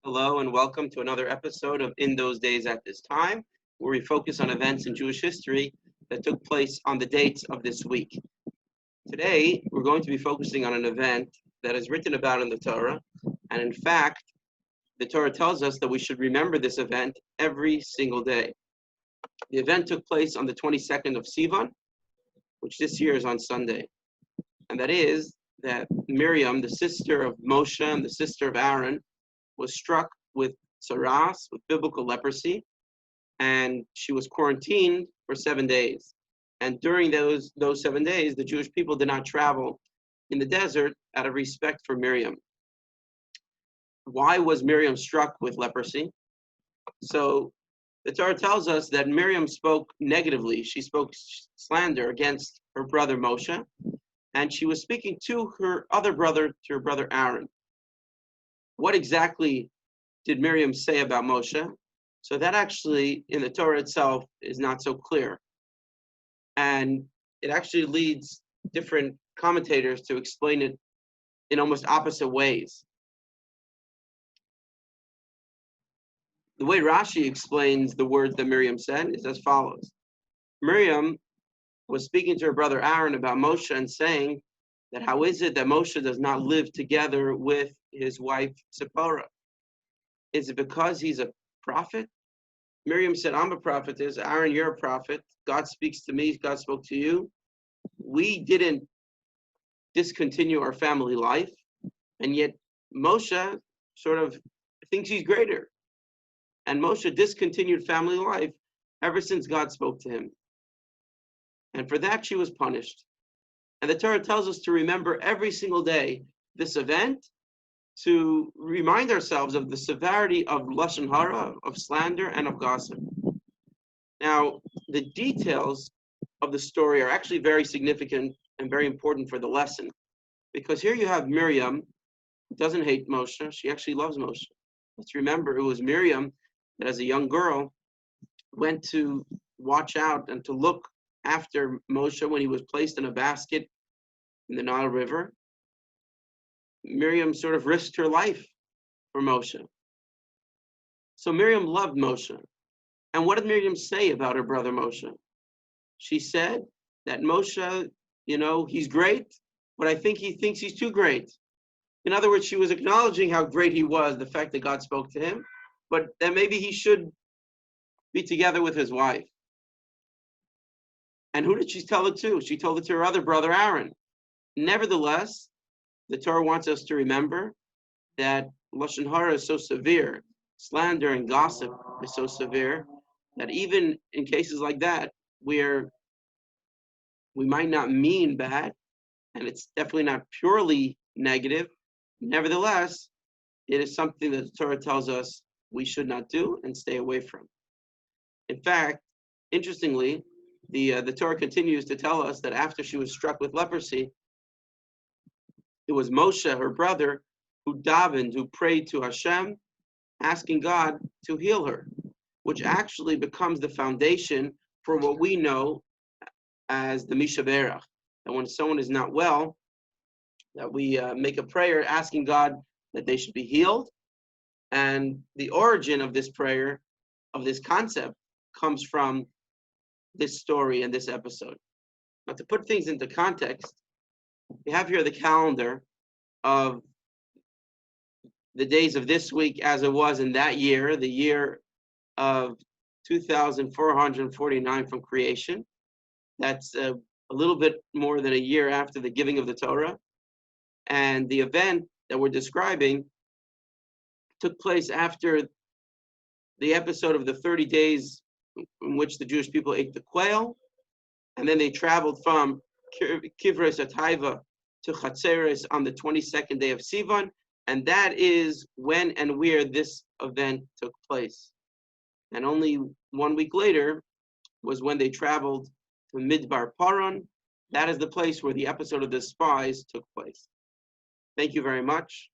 Hello and welcome to another episode of In Those Days at This Time, where we focus on events in Jewish history that took place on the dates of this week. Today, we're going to be focusing on an event that is written about in the Torah, and in fact, the Torah tells us that we should remember this event every single day. The event took place on the 22nd of Sivan, which this year is on Sunday, and that is that Miriam, the sister of Moshe and the sister of Aaron, was struck with saras, with biblical leprosy, and she was quarantined for 7 days. And during those 7 days, the Jewish people did not travel in the desert out of respect for Miriam. Why was Miriam struck with leprosy? So the Torah tells us that Miriam spoke negatively. She spoke slander against her brother Moshe, and she was speaking to her brother Aaron. What exactly did Miriam say about Moshe? So that actually, in the Torah itself, is not so clear. And it actually leads different commentators to explain it in almost opposite ways. The way Rashi explains the words that Miriam said is as follows. Miriam was speaking to her brother Aaron about Moshe and saying that how is it that Moshe does not live together with his wife Zipporah? Is it because he's a prophet? Miriam said, I'm a prophetess. Aaron, you're a prophet. God speaks to me. God spoke to you. We didn't discontinue our family life, and yet Moshe sort of thinks he's greater. And Moshe discontinued family life ever since God spoke to him. And for that, she was punished. And the Torah tells us to remember every single day this event, to remind ourselves of the severity of lashon hara, of slander, and of gossip. Now, the details of the story are actually very significant and very important for the lesson, because here you have Miriam, who doesn't hate Moshe. She actually loves Moshe. Let's remember it was Miriam that, as a young girl, went to watch out and to look after Moshe when he was placed in a basket in the Nile River. Miriam sort of risked her life for Moshe. So Miriam loved Moshe. And what did Miriam say about her brother Moshe? She said that Moshe, he's great, but I think he thinks he's too great. In other words, she was acknowledging how great he was, the fact that God spoke to him, but that maybe he should be together with his wife. And who did she tell it to? She told it to her other brother, Aaron. Nevertheless, the Torah wants us to remember that lashon hara is so severe, slander and gossip is so severe, that even in cases like that, where we might not mean bad, and it's definitely not purely negative, nevertheless, it is something that the Torah tells us we should not do and stay away from. In fact, interestingly, the Torah continues to tell us that after she was struck with leprosy, it was Moshe, her brother, who davened, who prayed to Hashem, asking God to heal her, which actually becomes the foundation for what we know as the Mishaberach. And when someone is not well, that we make a prayer asking God that they should be healed. And the origin of this prayer, of this concept, comes from this story and this episode. Now, to put things into context, we have here the calendar of the days of this week as it was in that year, the year of 2449 from creation. That's a little bit more than a year after the giving of the Torah. And the event that we're describing took place after the episode of the 30 days in which the Jewish people ate the quail, and then they traveled from Kivres Ataiva to Chatzeres on the 22nd day of Sivan, and that is when and where this event took place. And only 1 week later was when they traveled to Midbar Paran. That is the place where the episode of the spies took place. Thank you very much.